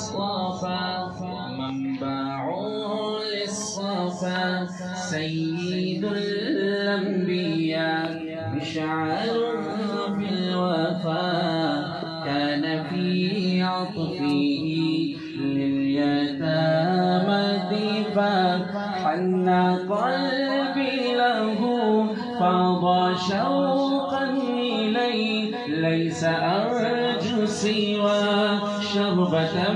المصطفى منبع للصفا سيد الأنبياء مشعل في الوفاء كان في عطفه لليتامى دفاع حن قلبي له فاض شوقا إليه ليس أرجو سوى شربة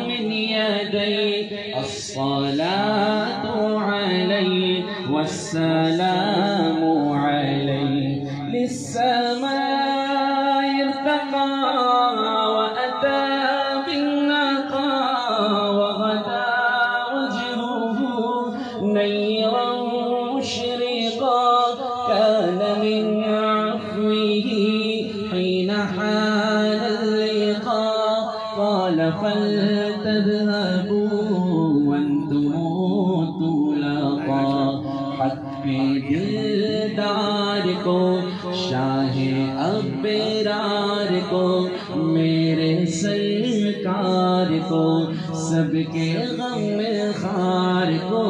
من يديه الصلاة عليه والسلام عليه للسماء ارتقى وأتى بالنقى وغدا وجهه نيرا مشرقا كان من عفوه حين حان اللقاء قال فلتذهبوا وانتم طلقا حق دلدار کو شاہ ابرار کو میرے سرکار کو سب کے غم خار کو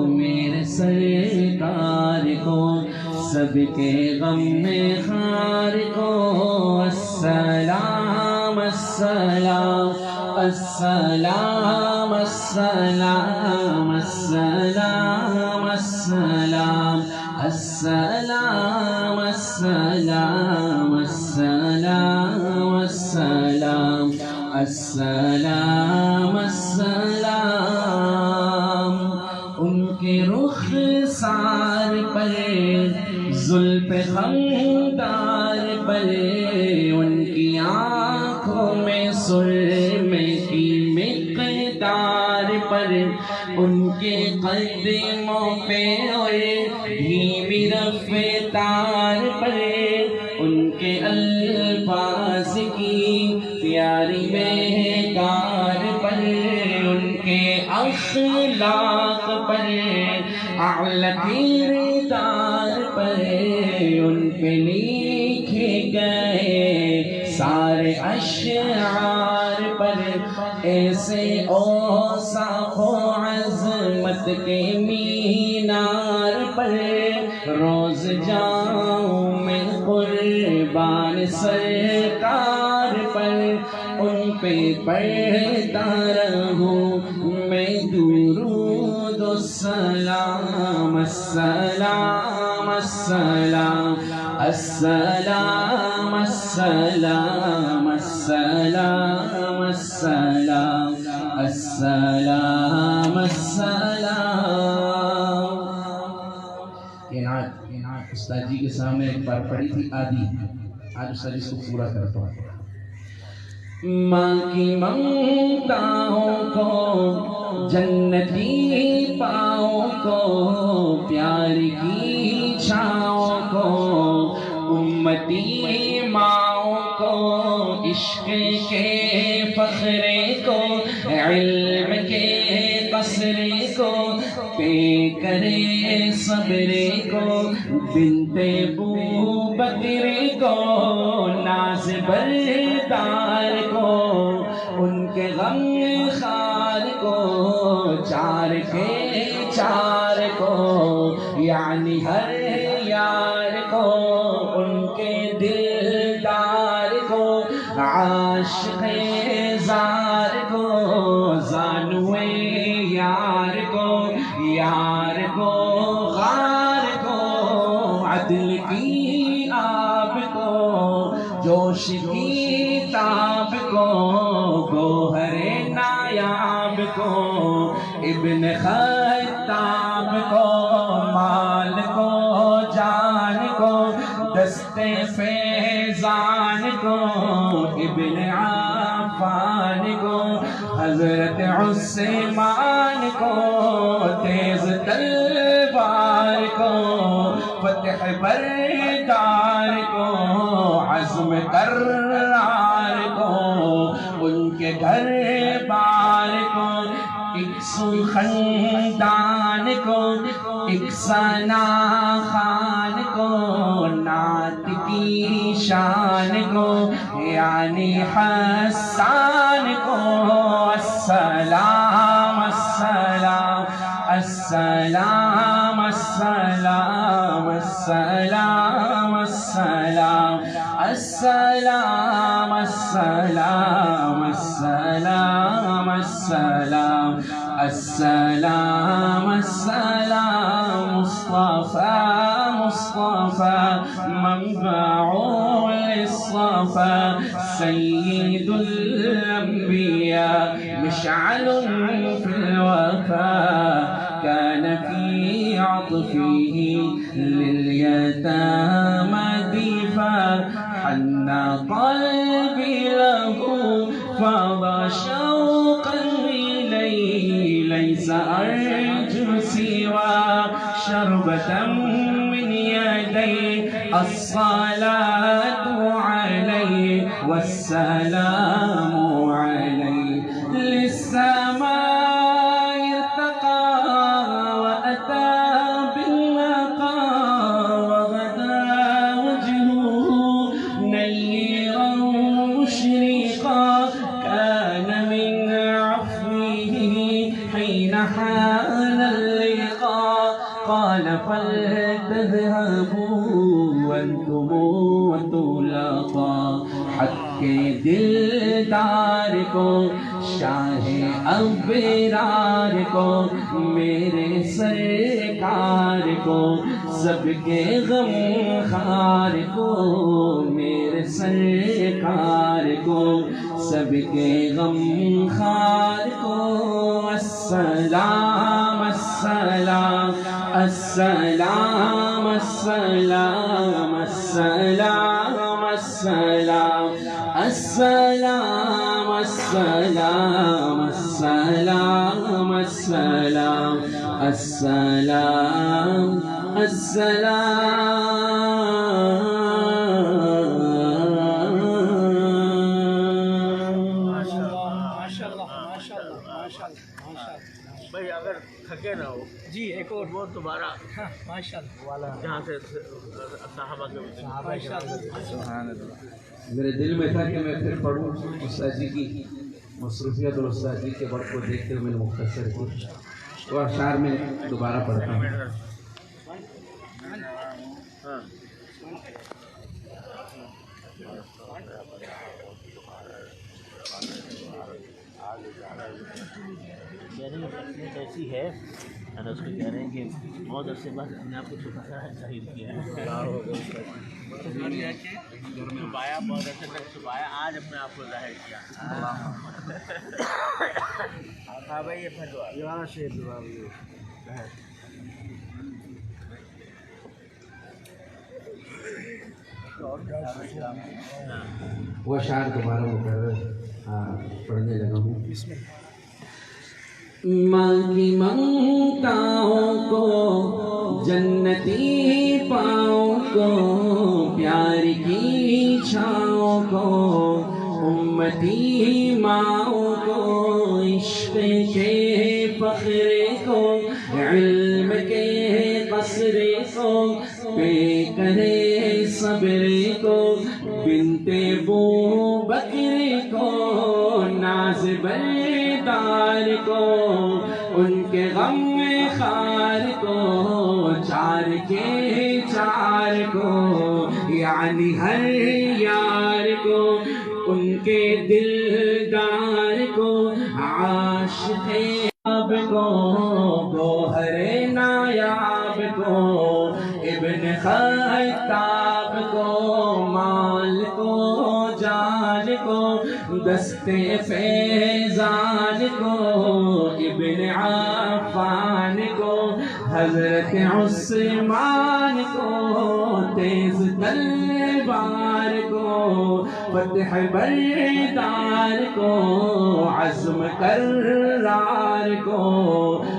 میرے سرکار کو سب کے غم خار کو السلام السلام السلام السلام السلام السلام السلام السلام السلام السلام السلام السلام ان کے رخسار پر زلف خمدار پر ان کی آنکھوں میں سرمے کی مقدار پر ان کے قدموں پہ اور دھیمی رفتار پر ان کے الفاظ کی پیاری مہکار پر ان کے اخلاق پر اعلیٰ کردار پر ان پہ لکھے گئے سارے اشعار پر ایسے اوصاف و عظمت کے مینار پر روز جاؤں میں قربان سرکار پر ان پہ پڑھتا رہوں میں درود و سلام السلام السلام السلام السلام السلام السلام السلام السلام یہ نعت استاد جی کے سامنے ایک بار پڑھی تھی آدھی آج استاد اس کو پورا کرتا ہوں ماں کی ممتاؤں کو جنتی پاؤں کو پیار کی چھاؤں کو امتی ماؤں کو عشق کے فخرے کو علم کے قصرے کو پے کرے صبرے کو بنت بو بکرے کو ناز بردار کو ان کے غم خار کو چار کے چار کو یعنی ہر یار کو ان کے دلدار کو عاشق زار کو زانوے یار کو غار کو عدل کی آب کو جوش کی تاب کو گوہر نایاب کو ابن خطاب کو مال کو جان کو دست فیضان کو ابن عفان کو حضرت عثمان کو تیز تلوار کو فتح بردار کو عزم کرار کو ان کے گھر بار کو ایک سخندان کو ایک ثنا خان کو نعت کی شان کو یعنی حسان کو السلام السلام السلام السلام السلام السلام السلام السلام السلام السلام السلام السلام مصطفى مصطفى منبع للصفا سيد الأنبياء مشعل في الوفاء كان في عطفه لليتامى دفا حن قلبي له فاض شوقا إليه ليس أرجو سوى شربة من يديه الصلاة عليه والسلام عليه للسماء ارتقى وأتى بالنقى وغدا وجهه نيرا مشرقا كان من عفوه حين حان اللقاء قال فلتذهبوا وانتم وطلقا حق دلدار کو شاہ ابرار کو میرے سرکار کو سب کے غم خار کو میرے سرکار کو سب کے غم خار کو السلام السلام السلام السلام السلام السلام السلام السلام السلام السلام السلام بھائی اگر تھکے نہ ہو جی ایک اور وہ دوبارہ ماشاء اللہ جہاں سے صحابہ کے میرے دل میں تھا کہ میں پھر پڑھوں استاد جی کی مصروفیت اور استاد جی کے وقت کو دیکھ کر میں نے مختصر کی وہ اشعار میں دوبارہ پڑھتا ہوں. ایسی ہے اس کو کہہ رہے ہیں کہ بہت عرصے بعد اپنے آپ کو چھپایا ہے ظاہر کیا ہے چھپایا بہت عرصے تک چھپایا آج اپنے آپ کو ظاہر کیا ہاں بھائی اپنا دعا سے دعا وہ اشعار دوبارہ مقرر پڑھنے لگا ہوں. مانگی منگتاؤں کو جنتی پاؤں کو پیار کی چھاؤں کو امتی ماؤں کو عشق کے فخر کو علم کے قصر کو پہ کرے صبر کو بنت بو بکر کو ناز بردار کو ان کے غم خار کو چار کے چار کو یعنی ہر یار کو ان کے دلدار کو عاشق اب کو گوہر نایاب کو ابن خطاب کو مال کو جان کو دستے فیضان کو ابن عفان کو حضرت عثمان کو تیز تلوار کو فتح بردار کو عزم کرار کو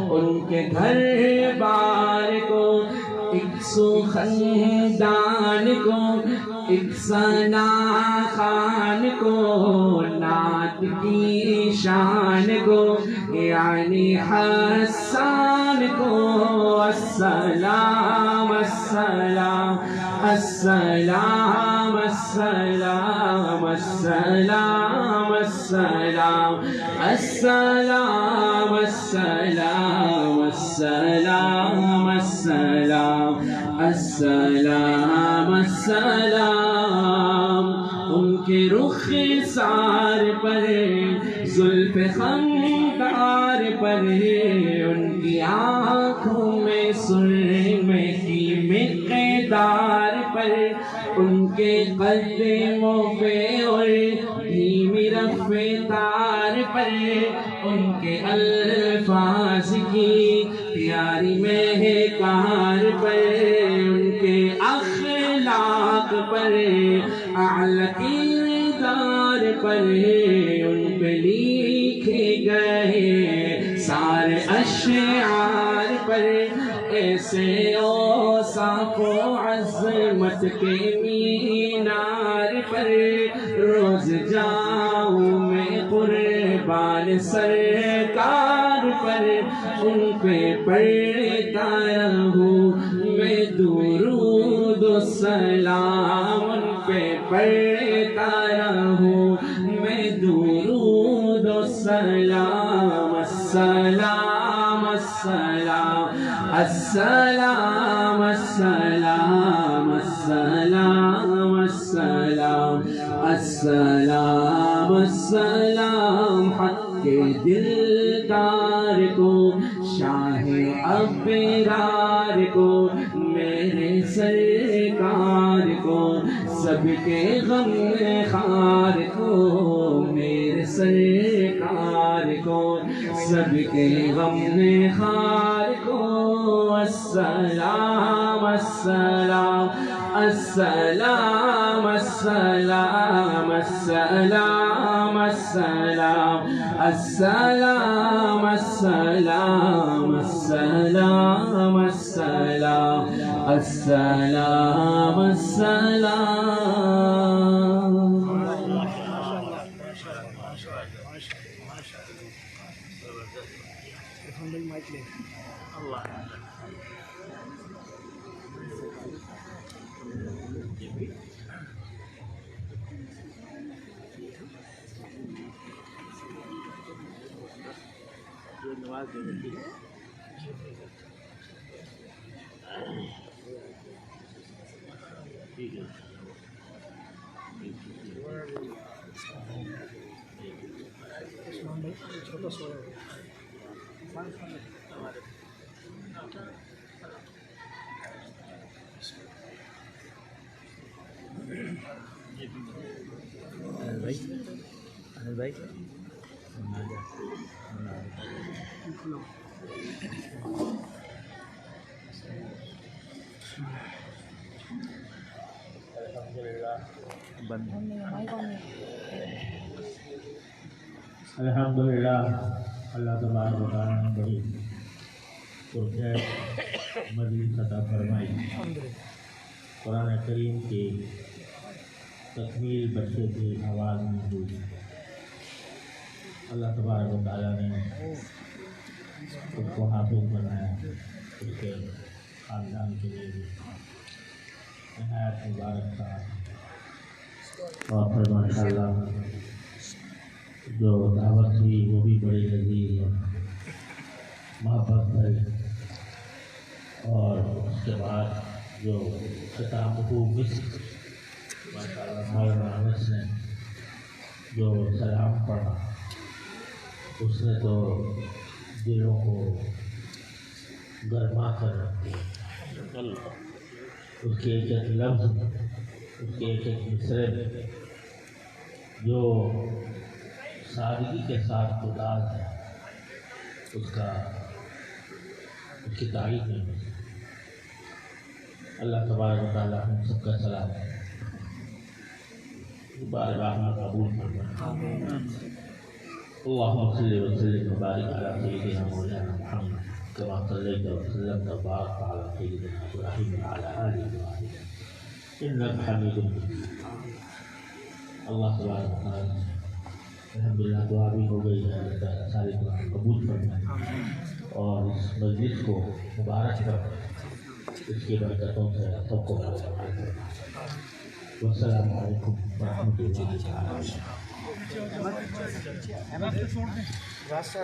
ان کے گھر بار کو ایک سو خندان کو ایک ثنا خان کو نعت کی شان کو یعنی حسان کو السلام السلام السلام السلام السلام السلام السلام السلام السلام السلام السلام السلام ان کے رخ سار پر زلف خمدار پر ان کی آنکھوں میں سرمے کی مقدار پر ان کے قدموں پہ اور دھیمی رفتار پر ان کے الفاظ کی پیاری مہکار پر ان کے اخلاق پر اعلی کردار پر ان پہ لکھے گئے سارے اشعار پر ایسے اوصاف و عظمت کے مینار پر روز جاؤں میں قربان سرکار پر ان پہ پڑھتا رہوں میں درود و سلام ان پہ پڑھتا رہوں میں درود و سلام السلام السلام السلام السلام السلام السلام السلام السلام حق کے دلدار کو شاہ ابرار کو میرے سرکار کو سب کے غم خار کو میرے سرکار کو سب کے غم خار کو السلام السلام السلام السلام السلام السلام السلام السلام السلام السلام السلام السلام بھائی الحمدللہ اللہ تبارک و تعالیٰ نے بڑی پرخیر مزید عطا فرمائی. قرآن کریم کی تکمیل بچے کی آواز میں ہوئی. اللہ تبارک و تعالیٰ نے اس کو حافظ بنایا. اس کے خاندان کے لیے بھی نہایت مبارک تھا. اور پھر ماشاء اللہ جو دعوت ہوئی وہ بھی بڑی لذیذ ہے, محبت بھری. اور اس کے بعد جو ختام کو مسک ماشاء اللہ مولانا انس نے جو سلام پڑھا اس نے تو دلوں کو گرما کر رکھ دیا. اس کے ایک ایک لفظ, اس کے ایک ایک مصرے میں جو سادگی کے ساتھ گداز ہے اس کی تعریف نہیں ہے. اللہ تبارک و تعالیٰ ہم سب کا سلام بار بار قبول فرمائے. اللهم صل وسلم وبارك على سيدنا مولانا محمد كما صليت وسلمت وباركت على سيدنا ابراهيم وعلى ال ابراهيم انك حميد مجيد. اللہ تبارک و تعالیٰ الحمدللہ دعا بھی ہو گئی ہے. اللہ سارے دعا قبول فرمائے اور اس مسجد کو مبارک فرمائے. اس کی برکتوں سے سب کو السلام علیکم ورحمۃ اللہ. راستہ